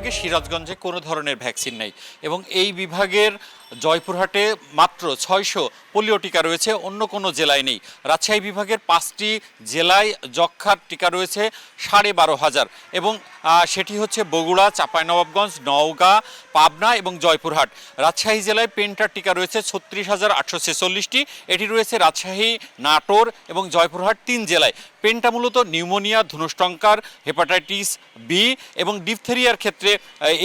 বিভাগে সিরাজগঞ্জে কোনো ধরনের ভ্যাকসিন নেই এবং এই বিভাগের জয়পুরহাটে মাত্র 600 পোলিও টিকা রয়েছে, অন্য কোনো জেলায় নেই। রাজশাহী বিভাগের 5টি জেলায় যক্ষ্মার টিকা রয়েছে 12,500 এবং সেটি হচ্ছে বগুড়া, চাঁপাইনবাবগঞ্জ, নওগাঁ, পাবনা এবং জয়পুরহাট। রাজশাহী জেলায় পেন্টার টিকা রয়েছে 36,846টি, এটি রয়েছে রাজশাহী, নাটোর এবং জয়পুরহাট 3 জেলায়। পেন্টা মূলত নিউমোনিয়া, ধনুষ্টঙ্কার, হেপাটাইটিস বি এবং ডিপথেরিয়ার ক্ষেত্রে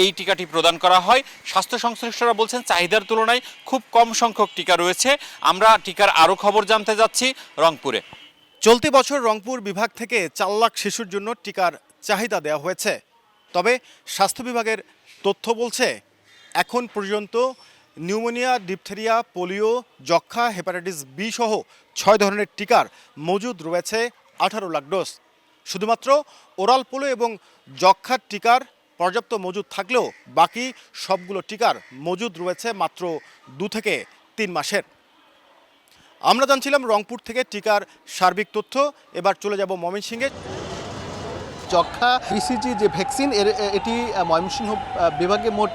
এই টিকাটি প্রদান করা হয়। স্বাস্থ্য সংশ্লিষ্টরা বলছেন চাহিদার তুলনায় খুব কম সংখ্যক টিকা রয়েছে। আমরা টিকার আরও খবর জানতে যাচ্ছি রংপুরে। চলতি বছর রংপুর বিভাগ থেকে 4 লাখ শিশুর জন্য টিকার চাহিদা দেওয়া হয়েছে। তবে স্বাস্থ্য বিভাগের তথ্য বলছে এখন পর্যন্ত নিউমোনিয়া, ডিপথেরিয়া, পোলিও, যক্ষ্মা, হেপাটাইটিস বি সহ 6 ধরনের টিকার মজুদ রয়েছে 18 লাখ ডোজ। শুধুমাত্র ওরাল পোলিও এবং যক্ষ্মার টিকার পর্যাপ্ত মজুদ থাকলেও বাকি সবগুলো টিকার মজুদ রয়েছে মাত্র 2 থেকে 3 মাসের। আমরা জানছিলাম রংপুর থেকে টিকার সার্বিক তথ্য। এবার চলে যাব ময়মনসিংহে। যক্ষ্মা বিসিজি যে ভ্যাকসিন এটি ময়মনসিংহ বিভাগে মোট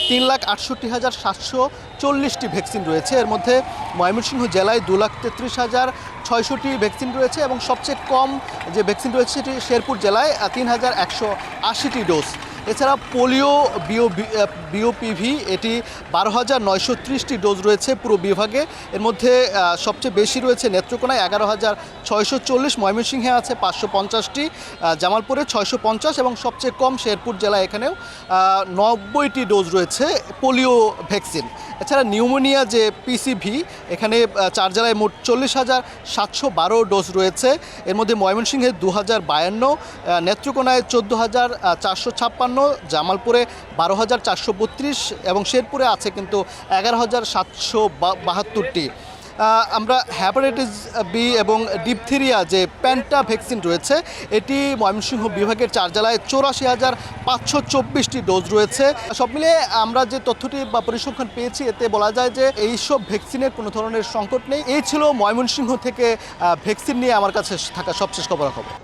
3,68,740টি ভ্যাকসিন রয়েছে। এর মধ্যে ময়মনসিংহ জেলায় 2,33,600টি ভ্যাকসিন রয়েছে এবং সবচেয়ে কম যে ভ্যাকসিন রয়েছে সেটি শেরপুর জেলায় 3,180টি ডোজ। এছাড়া পোলিও বিওপিভি এটি 12,930টি ডোজ রয়েছে পুরো বিভাগে। এর মধ্যে সবচেয়ে বেশি রয়েছে নেত্রকোনায় 11,640, ময়মনসিংহে আছে 550টি, জামালপুরে 650 এবং সবচেয়ে কম শেরপুর জেলায় এখানেও 90টি ডোজ রয়েছে পোলিও ভ্যাকসিন। এছাড়া নিউমোনিয়া যে পিসিভি এখানে 4 জেলায় মোট 40,712 ডোজ রয়েছে। এর মধ্যে ময়মনসিংহে 2,052, নেত্রকোনায় 14,456, জামালপুরে 12,432 এবং শেরপুরে আছে কিন্তু 11,772টি। আমরা হেপাটাইটিস বি এবং ডিপথেরিয়া যে পেন্টা ভ্যাকসিন রয়েছে এটি ময়মনসিংহ বিভাগের 4 জেলায় 84,524টি ডোজ রয়েছে। সব মিলিয়ে আমরা যে তথ্যটি বা পরিসংখ্যান পেয়েছি এতে বলা যায় যে এইসব ভ্যাকসিনের কোনো ধরনের সংকট নেই। এই ছিল ময়মনসিংহ থেকে ভ্যাকসিন নিয়ে আমার কাছে থাকা সবশেষ খবরাখবর।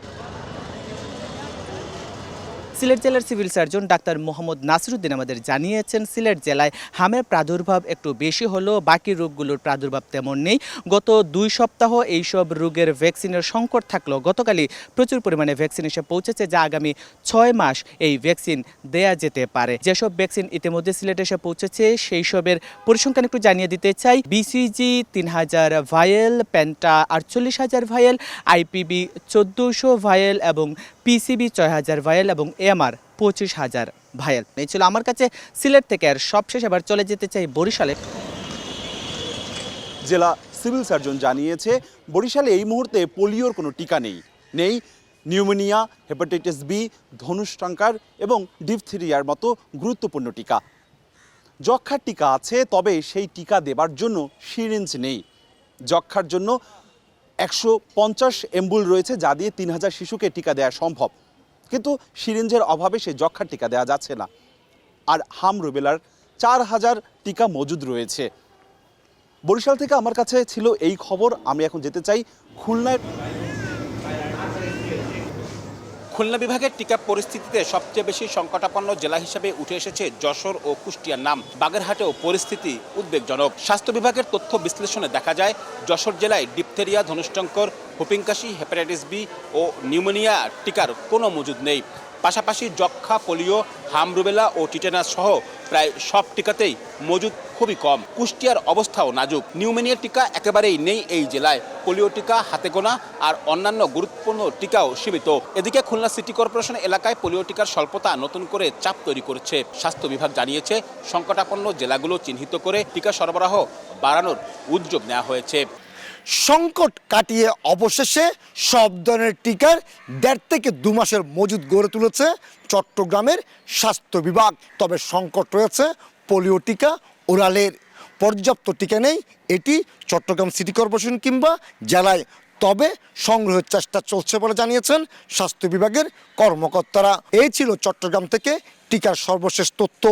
সিলেট জেলার civil surgeon doctor Mohammad Nasiruddin আমাদের জানিয়েছেন সিলেট জেলায় হামের প্রাদুর্ভাব একটু বেশি হলেও বাকি রোগগুলোর প্রাদুর্ভাব তেমন নেই। গত 2 সপ্তাহ এইসব রোগের ভ্যাকসিনের সংকট থাকলেও গতকালই প্রচুর পরিমাণে ভ্যাকসিন এসে পৌঁছেছে, যা আগামী 6 মাস এই ভ্যাকসিন দেয়া যেতে পারে। যেসব ভ্যাকসিন ইতিমধ্যে সিলেট এসে পৌঁছেছে সেই সবের পরিসংখ্যান একটু জানিয়ে দিতে চাই। BCG 3,000 vowel, penta 48,000 vowel, IPB 1,400 vowel এবং পিসিবি 6,000 ভায়েল এবং এমআর 25,000 ভায়েল। এই ছিল আমার কাছে সিলেট থেকে। আর সবশেষ এবার চলে যেতে চাই বরিশালে। জেলা সিভিল সার্জন জানিয়েছে বরিশালে এই মুহূর্তে পোলিওর কোনো টিকা নেই নিউমোনিয়া, হেপাটাইটিস বি, ধনুষ্টঙ্কার এবং ডিপথেরিয়ার মতো গুরুত্বপূর্ণ টিকা। যক্ষ্মার টিকা আছে, তবে সেই টিকা দেবার জন্য সিরিঞ্জ নেই। যক্ষ্মার জন্য 150 এম্বুল রয়েছে, যা দিয়ে 3,000 শিশুকে টিকা দেওয়া সম্ভব, কিন্তু সিরিঞ্জের অভাবে সেই যক্ষ্মার টিকা দেওয়া যাচ্ছে না। আর হাম রুবেলার 4,000 টিকা মজুদ রয়েছে। বরিশাল থেকে আমার কাছে ছিল এই খবর। আমি এখন যেতে চাই খুলনায়। খুলনা বিভাগের টিকা পরিস্থিতিতে সবচেয়ে বেশি সংকটাপন্ন জেলা হিসেবে উঠে এসেছে যশোর ও কুষ্টিয়ার নাম। বাগেরহাটেও পরিস্থিতি উদ্বেগজনক। স্বাস্থ্য বিভাগের তথ্য বিশ্লেষণে দেখা যায় যশোর জেলায় ডিপথেরিয়া, ধনুষ্টঙ্কর, হুপিং কাশি, হেপাটাইটিস বি ও নিউমোনিয়া টিকার কোনো মজুদ নেই। পাশাপাশি যক্ষ্মা, পোলিও, হাম রুবেলা ও টিটেনাস সহ প্রায় সব টিকাতেই মজুদ খুবই কম। কুষ্টিয়ার অবস্থাও নাজুক। নিউমোনিয়া টিকা একেবারেই নেই এই জেলায়। পোলিও টিকা হাতে গোনা আর অন্যান্য গুরুত্বপূর্ণ টিকাও সীমিত। এদিকে খুলনা সিটি কর্পোরেশন এলাকায় পোলিও টিকার স্বল্পতা নতুন করে চাপ তৈরি করেছে। স্বাস্থ্য বিভাগ জানিয়েছে সংকটাপন্ন জেলাগুলো চিহ্নিত করে টিকা সরবরাহ বাড়ানোর উদ্যোগ নেওয়া হয়েছে। সংকট কাটিয়ে অবশেষে সব ধরনের টিকার 1.5 থেকে 2 মাসের মজুদ গড়ে তুলেছে চট্টগ্রামের স্বাস্থ্য বিভাগ। তবে সংকট রয়েছে পোলিও টিকা, ওরালের পর্যাপ্ত টিকা নেই। এটি চট্টগ্রাম সিটি কর্পোরেশন কিংবা জেলায়, তবে সংগ্রহের চেষ্টা চলছে বলে জানিয়েছেন স্বাস্থ্য বিভাগের কর্মকর্তারা। এই ছিল চট্টগ্রাম থেকে টিকার সর্বশেষ তথ্য।